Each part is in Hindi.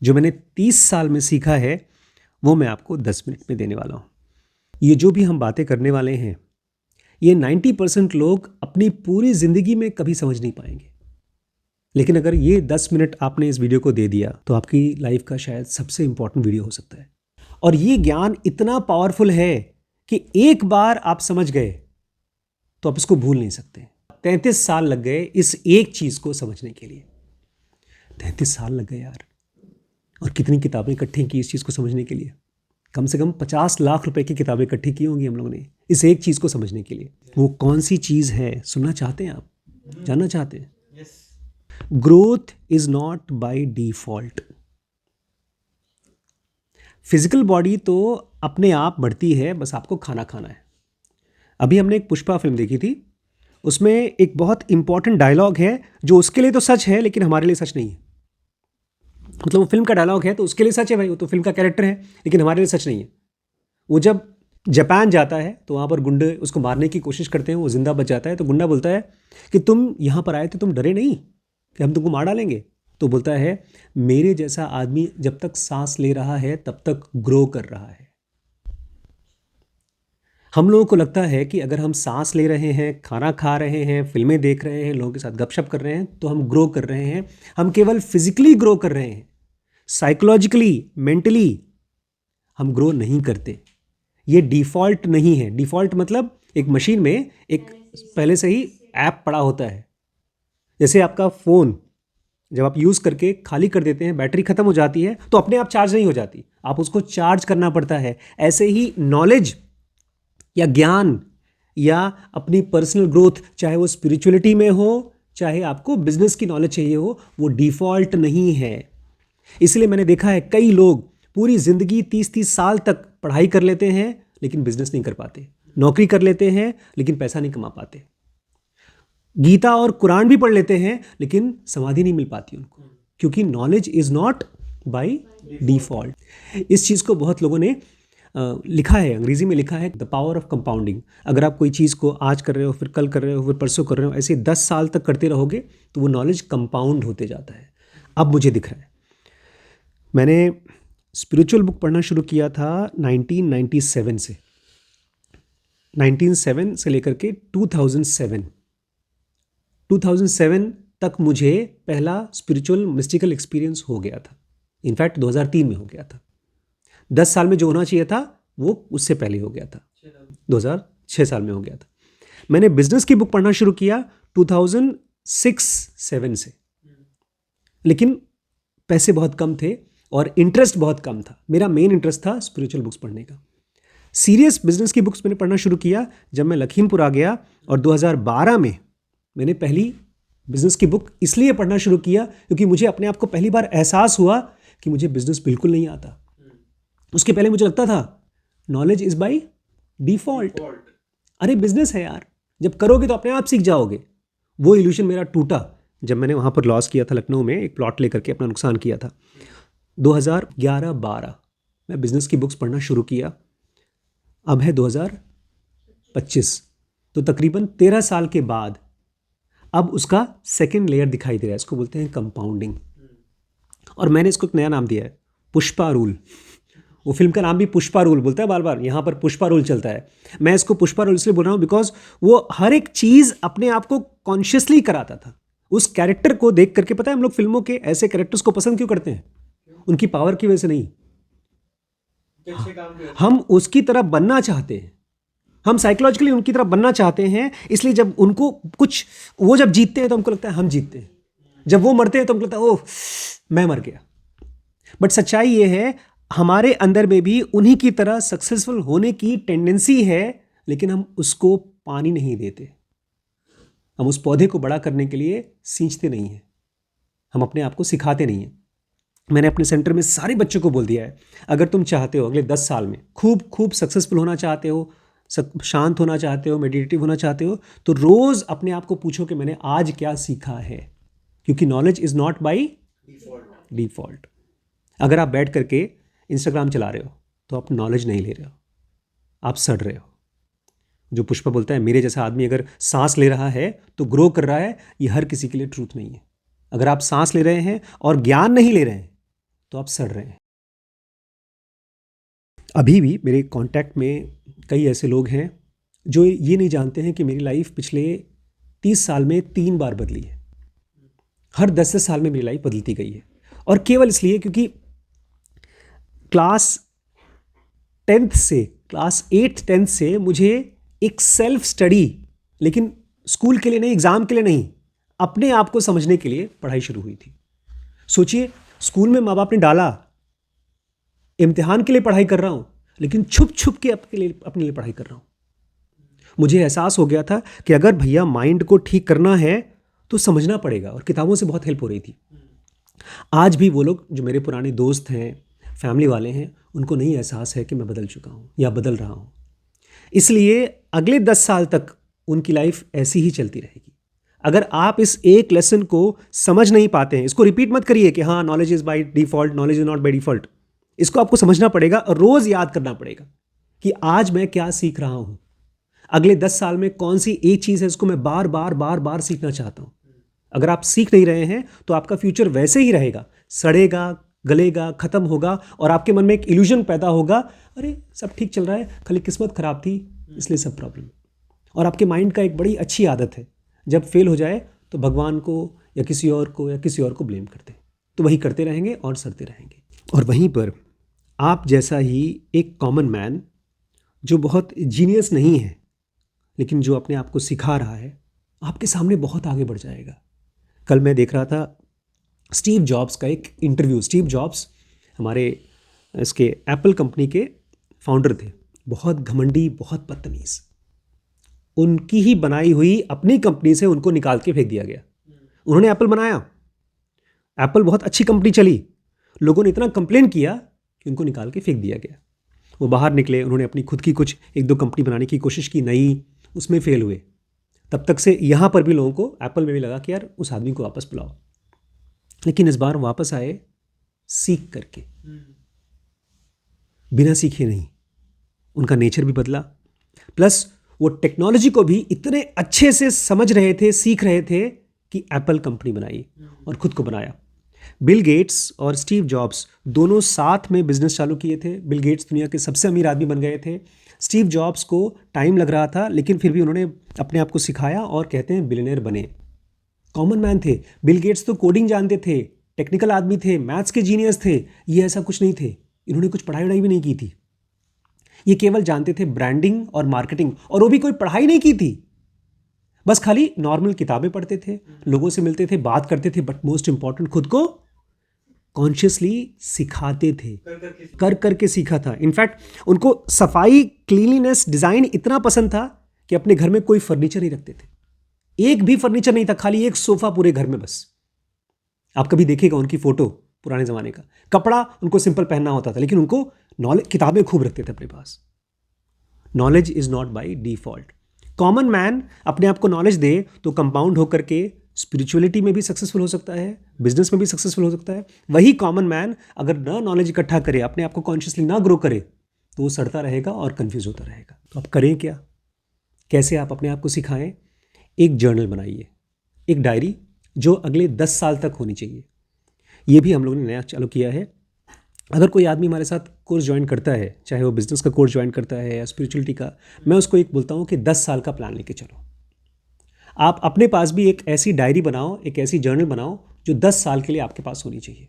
जो मैंने 30 साल में सीखा है वो मैं आपको 10 मिनट में देने वाला हूँ। ये जो भी हम बातें करने वाले हैं ये 90% लोग अपनी पूरी ज़िंदगी में कभी समझ नहीं पाएंगे, लेकिन अगर ये 10 मिनट आपने इस वीडियो को दे दिया तो आपकी लाइफ का शायद सबसे इंपॉर्टेंट वीडियो हो सकता है। और ये ज्ञान इतना पावरफुल है कि एक बार आप समझ गए तो आप इसको भूल नहीं सकते। 33 साल लग गए इस एक चीज़ को समझने के लिए। 33 साल लग गए यार। और कितनी किताबें इकट्ठी की इस चीज़ को समझने के लिए। कम से कम 50 लाख रुपए की किताबें इकट्ठी की होंगी हम लोगों ने इस एक चीज़ को समझने के लिए। वो कौन सी चीज़ है सुनना चाहते हैं आप, जानना चाहते हैं? Growth is not by default. Physical body तो अपने आप बढ़ती है, बस आपको खाना खाना है। अभी हमने एक पुष्पा फिल्म देखी थी, उसमें एक बहुत इंपॉर्टेंट डायलॉग है जो उसके लिए तो सच है लेकिन हमारे लिए सच नहीं है। मतलब वो फिल्म का डायलॉग है तो उसके लिए सच है भाई, वो तो फिल्म का कैरेक्टर है, लेकिन हमारे लिए सच नहीं है। वो जब जापान जाता है तो वहाँ पर गुंडे उसको मारने की कोशिश करते हैं, वो जिंदा बच जाता है। तो गुंडा बोलता है कि तुम यहाँ पर आए थे, तुम डरे नहीं कि हम तुमको मार डालेंगे? तो बोलता है मेरे जैसा आदमी जब तक सांस ले रहा है तब तक ग्रो कर रहा है। हम लोगों को लगता है कि अगर हम सांस ले रहे हैं, खाना खा रहे हैं, फिल्में देख रहे हैं, लोगों के साथ गपशप कर रहे हैं तो हम ग्रो कर रहे हैं। हम केवल फिजिकली ग्रो कर रहे हैं, साइकोलॉजिकली, मेंटली हम ग्रो नहीं करते। ये डिफ़ॉल्ट नहीं है। डिफ़ॉल्ट मतलब एक मशीन में एक पहले से ही ऐप पड़ा होता है। जैसे आपका फ़ोन जब आप यूज़ करके खाली कर देते हैं, बैटरी ख़त्म हो जाती है तो अपने आप चार्ज नहीं हो जाती, आप उसको चार्ज करना पड़ता है। ऐसे ही नॉलेज या ज्ञान या अपनी पर्सनल ग्रोथ, चाहे वो स्पिरिचुअलिटी में हो, चाहे आपको बिजनेस की नॉलेज चाहिए हो, वो डिफ़ॉल्ट नहीं है। इसलिए मैंने देखा है कई लोग पूरी ज़िंदगी 30-30 साल तक पढ़ाई कर लेते हैं लेकिन बिजनेस नहीं कर पाते, नौकरी कर लेते हैं लेकिन पैसा नहीं कमा पाते, गीता और कुरान भी पढ़ लेते हैं लेकिन समाधि नहीं मिल पाती उनको, क्योंकि knowledge is not by default. इस चीज़ को बहुत लोगों ने लिखा है, अंग्रेजी में लिखा है द पावर ऑफ कंपाउंडिंग। अगर आप कोई चीज़ को आज कर रहे हो, फिर कल कर रहे हो, फिर परसों कर रहे हो, ऐसे 10 साल तक करते रहोगे तो वो नॉलेज कंपाउंड होते जाता है। अब मुझे दिख रहा है, मैंने स्पिरिचुअल बुक पढ़ना शुरू किया था 1997 से, 1997 से लेकर के 2007 तक मुझे पहला स्पिरिचुअल मिस्टिकल एक्सपीरियंस हो गया था। इनफैक्ट 2003 में हो गया था। 10 साल में जो होना चाहिए था वो उससे पहले हो गया था, 2006 साल में हो गया था। मैंने बिजनेस की बुक पढ़ना शुरू किया 2006-7 से, लेकिन पैसे बहुत कम थे और इंटरेस्ट बहुत कम था। मेरा मेन इंटरेस्ट था स्पिरिचुअल बुक्स पढ़ने का। सीरियस बिजनेस की बुक्स मैंने पढ़ना शुरू किया जब मैं लखीमपुर आ गया, और 2012 में मैंने पहली बिजनेस की बुक इसलिए पढ़ना शुरू किया क्योंकि मुझे अपने आप को पहली बार एहसास हुआ कि मुझे बिजनेस बिल्कुल नहीं आता। उसके पहले मुझे लगता था नॉलेज इज बाय डिफॉल्ट। अरे बिजनेस है यार, जब करोगे तो अपने आप सीख जाओगे। वो इल्यूशन मेरा टूटा जब मैंने वहाँ पर लॉस किया था, लखनऊ में एक प्लॉट लेकर के अपना नुकसान किया था। 2011-12 मैं बिजनेस की बुक्स पढ़ना शुरू किया। अब है 2025, तो तकरीबन 13 साल के बाद अब उसका सेकेंड लेयर दिखाई दे रहा है। इसको बोलते हैं कंपाउंडिंग, और मैंने इसको एक नया नाम दिया है, पुष्पा रूल। वो फिल्म का नाम भी पुष्पा रूल बोलता है बार बार, यहाँ पर पुष्पा रूल चलता है। मैं इसको पुष्पा रूल इसलिए बोल रहा हूँ बिकॉज वो हर एक चीज़ अपने आप को कॉन्शियसली कराता था। उस कैरेक्टर को देख करके, पता है हम लोग फिल्मों के ऐसे कैरेक्टर्स को पसंद क्यों करते हैं? उनकी पावर की वजह से नहीं, हम उसकी तरह बनना चाहते हैं, हम साइकोलॉजिकली उनकी तरह बनना चाहते हैं। इसलिए जब उनको कुछ, वो जब जीतते हैं तो हमको लगता है हम जीतते हैं, जब वो मरते हैं तो हमको लगता है ओह मैं मर गया। बट सच्चाई ये है हमारे अंदर में भी उन्हीं की तरह सक्सेसफुल होने की टेंडेंसी है, लेकिन हम उसको पानी नहीं देते। हम उस पौधे को बड़ा करने के लिए सींचते नहीं हैं, हम अपने आप को सिखाते नहीं हैं। मैंने अपने सेंटर में सारे बच्चों को बोल दिया है, अगर तुम चाहते हो अगले 10 साल में खूब सक्सेसफुल होना चाहते हो, शांत होना चाहते हो, मेडिटेटिव होना चाहते हो, तो रोज़ अपने आप को पूछो कि मैंने आज क्या सीखा है, क्योंकि knowledge is not by default. अगर आप बैठ करके इंस्टाग्राम चला रहे हो तो आप नॉलेज नहीं ले रहे हो, आप सड़ रहे हो। जो पुष्पा बोलता है मेरे जैसा आदमी अगर सांस ले रहा है तो ग्रो कर रहा है, ये हर किसी के लिए ट्रूथ नहीं है। अगर आप सांस ले रहे हैं और ज्ञान नहीं ले रहे हैं तो आप सड़ रहे हैं। अभी भी मेरे कांटेक्ट में कई ऐसे लोग हैं जो ये नहीं जानते हैं कि मेरी लाइफ पिछले 30 साल में 3 बार बदली है। हर 10 साल में मेरी लाइफ बदलती गई है, और केवल इसलिए क्योंकि क्लास 10th से, क्लास 8th 10th से मुझे एक सेल्फ स्टडी, लेकिन स्कूल के लिए नहीं, एग्ज़ाम के लिए नहीं, अपने आप को समझने के लिए पढ़ाई शुरू हुई थी। सोचिए, स्कूल में माँ बाप ने डाला, इम्तिहान के लिए पढ़ाई कर रहा हूँ, लेकिन छुप छुप के अपने लिए पढ़ाई कर रहा हूँ। मुझे एहसास हो गया था कि अगर भैया माइंड को ठीक करना है तो समझना पड़ेगा, और किताबों से बहुत हेल्प हो रही थी। आज भी वो लोग जो मेरे पुराने दोस्त हैं, फैमिली वाले हैं, उनको नहीं एहसास है कि मैं बदल चुका हूँ या बदल रहा हूँ। इसलिए अगले 10 साल तक उनकी लाइफ ऐसी ही चलती रहेगी। अगर आप इस एक लेसन को समझ नहीं पाते हैं, इसको रिपीट मत करिए कि हाँ knowledge is by default, knowledge is not by default. इसको आपको समझना पड़ेगा और रोज़ याद करना पड़ेगा कि आज मैं क्या सीख रहा हूँ, अगले 10 साल में कौन सी एक चीज़ है इसको मैं बार बार बार बार सीखना चाहता हूँ। अगर आप सीख नहीं रहे हैं तो आपका फ्यूचर वैसे ही रहेगा, सड़ेगा, गलेगा, ख़त्म होगा, और आपके मन में एक इल्यूजन पैदा होगा, अरे सब ठीक चल रहा है, खाली किस्मत ख़राब थी इसलिए सब प्रॉब्लम। और आपके माइंड का एक बड़ी अच्छी आदत है, जब फेल हो जाए तो भगवान को या किसी और को ब्लेम करते, तो वही करते रहेंगे और सड़ते रहेंगे। और वहीं पर आप जैसा ही एक कॉमन मैन जो बहुत जीनियस नहीं है लेकिन जो अपने आप को सिखा रहा है, आपके सामने बहुत आगे बढ़ जाएगा। कल मैं देख रहा था स्टीव जॉब्स का एक इंटरव्यू। स्टीव जॉब्स हमारे इसके एप्पल कंपनी के फाउंडर थे, बहुत घमंडी, बहुत बदतमीज़। उनकी ही बनाई हुई अपनी कंपनी से उनको निकाल के फेंक दिया गया। उन्होंने एप्पल बनाया, एप्पल बहुत अच्छी कंपनी चली, लोगों ने इतना कंप्लेन किया कि उनको निकाल के फेंक दिया गया। वो बाहर निकले, उन्होंने अपनी खुद की कुछ 1-2 कंपनी बनाने की कोशिश की, नई, उसमें फेल हुए। तब तक से यहाँ पर भी लोगों को, एप्पल में भी लगा कि यार उस आदमी को वापस बुलाओ, लेकिन इस बार वापस आए सीख करके, बिना सीखे नहीं। उनका नेचर भी बदला, प्लस वो टेक्नोलॉजी को भी इतने अच्छे से समझ रहे थे, सीख रहे थे कि एप्पल कंपनी बनाई और खुद को बनाया। बिल गेट्स और स्टीव जॉब्स दोनों साथ में बिजनेस चालू किए थे। बिल गेट्स दुनिया के सबसे अमीर आदमी बन गए थे। स्टीव जॉब्स को टाइम लग रहा था, लेकिन फिर भी उन्होंने अपने आप को सिखाया और कहते हैं बिलियनेयर बने। कॉमन मैन थे। बिल गेट्स तो कोडिंग जानते थे, टेक्निकल आदमी थे, मैथ्स के जीनियस थे, ये ऐसा कुछ नहीं थे। इन्होंने कुछ पढ़ाई वढ़ाई भी नहीं की थी, ये केवल जानते थे ब्रांडिंग और मार्केटिंग, और वो भी कोई पढ़ाई नहीं की थी, बस खाली नॉर्मल किताबें पढ़ते थे, लोगों से मिलते थे, बात करते थे, बट मोस्ट इंपॉर्टेंट खुद को कॉन्शियसली सिखाते थे, कर करके सीखा था। इनफैक्ट उनको सफाई, क्लीनलीनेस, डिज़ाइन इतना पसंद था कि अपने घर में कोई फर्नीचर नहीं रखते थे, एक भी फर्नीचर नहीं था, खाली एक सोफा पूरे घर में बस। आप कभी देखिएगा उनकी फोटो, पुराने ज़माने का कपड़ा उनको सिंपल पहनना होता था, लेकिन उनको नॉलेज, किताबें खूब रखते थे अपने पास। Knowledge is not by default. Common man अपने आप को नॉलेज दे तो कंपाउंड होकर के स्पिरिचुअलिटी में भी सक्सेसफुल हो सकता है, बिजनेस में भी सक्सेसफुल हो सकता है। वही कॉमन मैन अगर ना नॉलेज इकट्ठा करे, अपने आप को कॉन्शियसली ना ग्रो करे, तो वो सड़ता रहेगा और कंफ्यूज होता रहेगा। तो आप करें क्या, कैसे आप अपने आप को सिखाएं? एक जर्नल बनाइए, एक डायरी जो अगले 10 साल तक होनी चाहिए। ये भी हम लोगों ने नया चालू किया है। अगर कोई आदमी हमारे साथ कोर्स ज्वाइन करता है, चाहे वो बिजनेस का कोर्स ज्वाइन करता है या स्पिरिचुअलिटी का, मैं उसको एक बोलता हूँ कि 10 साल का प्लान लेके चलो। आप अपने पास भी एक ऐसी डायरी बनाओ, एक ऐसी जर्नल बनाओ जो 10 साल के लिए आपके पास होनी चाहिए,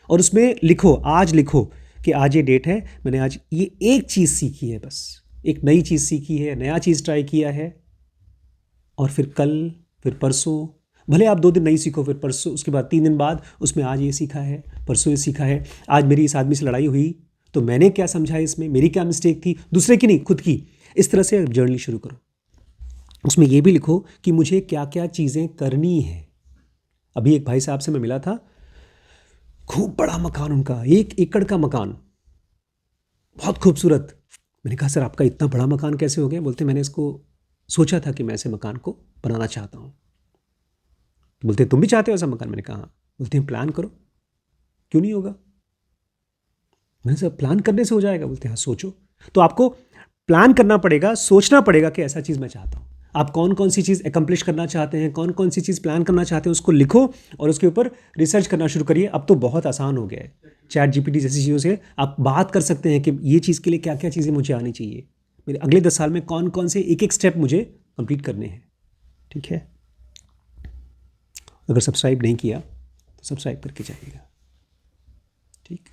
और उसमें लिखो, आज लिखो कि आज ये डेट है, मैंने आज ये एक चीज़ सीखी है, बस एक नई चीज़ सीखी है, नया चीज़ ट्राई किया है। और फिर कल, फिर परसों, भले आप 2 दिन नहीं सीखो, फिर परसों, उसके बाद 3 दिन बाद उसमें आज ये सीखा है, परसों ये सीखा है, आज मेरी इस आदमी से लड़ाई हुई तो मैंने क्या समझा इसमें, मेरी क्या मिस्टेक थी, दूसरे की नहीं, खुद की। इस तरह से जर्नल शुरू करो। उसमें ये भी लिखो कि मुझे क्या क्या चीज़ें करनी है। अभी एक भाई साहब से मैं मिला था, खूब बड़ा मकान उनका, 1 एकड़ का मकान, बहुत खूबसूरत। मैंने कहा सर आपका इतना बड़ा मकान कैसे हो गया? बोलते मैंने इसको सोचा था कि मैं ऐसे मकान को बनाना चाहता हूँ। बोलते तुम भी चाहते हो ऐसा मकान? मैंने कहा हाँ। बोलते हैं प्लान करो। क्यों नहीं होगा? मैंने सर प्लान करने से हो जाएगा? बोलते हैं हाँ सोचो। तो आपको प्लान करना पड़ेगा, सोचना पड़ेगा कि ऐसा चीज़ मैं चाहता हूँ। आप कौन कौन सी चीज़ एकम्प्लिश करना चाहते हैं, कौन कौन सी चीज़ प्लान करना चाहते हैं, उसको लिखो और उसके ऊपर रिसर्च करना शुरू करिए। अब तो बहुत आसान हो गया है, चैट जीपीटी जैसी चीज़ों से आप बात कर सकते हैं कि ये चीज़ के लिए क्या क्या चीज़ें मुझे आनी चाहिए, मेरे अगले 10 साल में कौन कौन से एक एक स्टेप मुझे कंप्लीट करने हैं। ठीक है, अगर सब्सक्राइब नहीं किया तो सब्सक्राइब करके जाइएगा। ठीक।